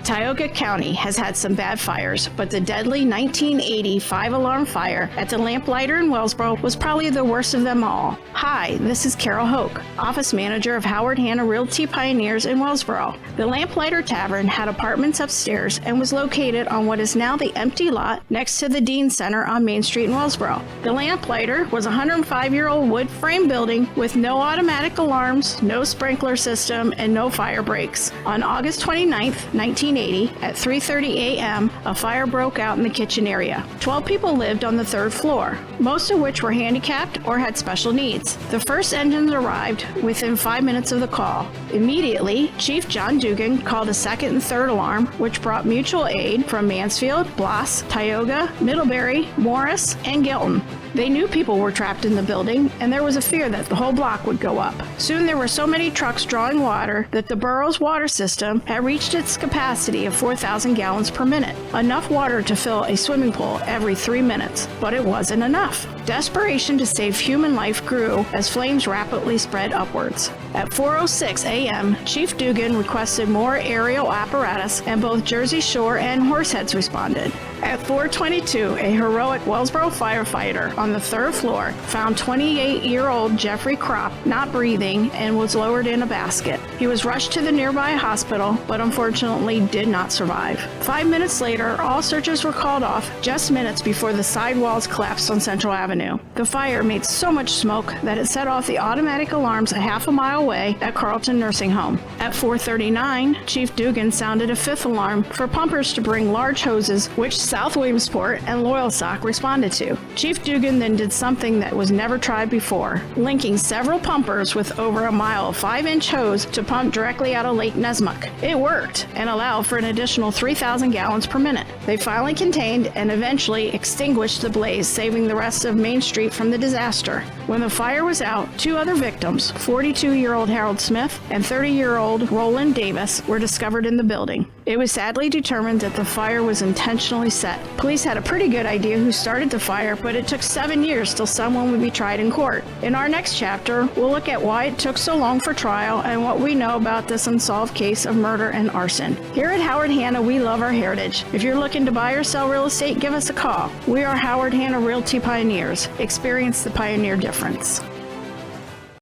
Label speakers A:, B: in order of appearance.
A: Tioga County has had some bad fires, but the deadly 1980 5-alarm fire at the Lamplighter in Wellsboro was probably the worst of them all. Hi, this is Carol Hoke, Office Manager of Howard Hanna Realty Pioneers in Wellsboro. The Lamplighter Tavern had apartments upstairs and was located on what is now the empty lot next to the Dean Center on Main Street in Wellsboro. The Lamplighter was a 105-year-old wood frame building with no automatic alarms, no sprinkler system, and no fire breaks. On August 29, 1980, at 3:30 a.m., a fire broke out in the kitchen area. 12 people lived on the third floor, most of which were handicapped or had special needs. The first engines arrived within 5 minutes of the call. Immediately, Chief John Dugan called a second and third alarm, which brought mutual aid from Mansfield, Bloss, Tioga, Middlebury, Morris, and Gilton. They knew people were trapped in the building, and there was a fear that the whole block would go up. Soon there were so many trucks drawing water that the borough's water system had reached its capacity of 4,000 gallons per minute, enough water to fill a swimming pool every 3 minutes. But it wasn't enough. Desperation to save human life grew as flames rapidly spread upwards. At 4:06 a.m., Chief Dugan requested more aerial apparatus, and both Jersey Shore and Horseheads responded. At 4:22, a heroic Wellsboro firefighter on the third floor found 28-year-old Jeffrey Kropp not breathing and was lowered in a basket. He was rushed to the nearby hospital, but unfortunately did not survive. 5 minutes later, all searches were called off just minutes before the sidewalls collapsed on Central Avenue. The fire made so much smoke that it set off the automatic alarms a half a mile away at Carlton Nursing Home. At 4:39, Chief Dugan sounded a fifth alarm for pumpers to bring large hoses, which South Williamsport and Loyalsock responded to. Chief Dugan then did something that was never tried before, linking several pumpers with over a mile of 5-inch hose to pump directly out of Lake Nesmuk. It worked and allowed for an additional 3,000 gallons per minute. They finally contained and eventually extinguished the blaze, saving the rest of Main Street from the disaster. When the fire was out, 2 other victims, 42-year-old Harold Smith and 30-year-old Roland Davis, were discovered in the building. It was sadly determined that the fire was intentionally set. Police had a pretty good idea who started the fire, but it took 7 years till someone would be tried in court. In our next chapter, we'll look at why it took so long for trial and what we know about this unsolved case of murder and arson. Here at Howard Hanna, we love our heritage. If you're looking to buy or sell real estate, give us a call. We are Howard Hanna Realty Pioneers. Experience the pioneer difference.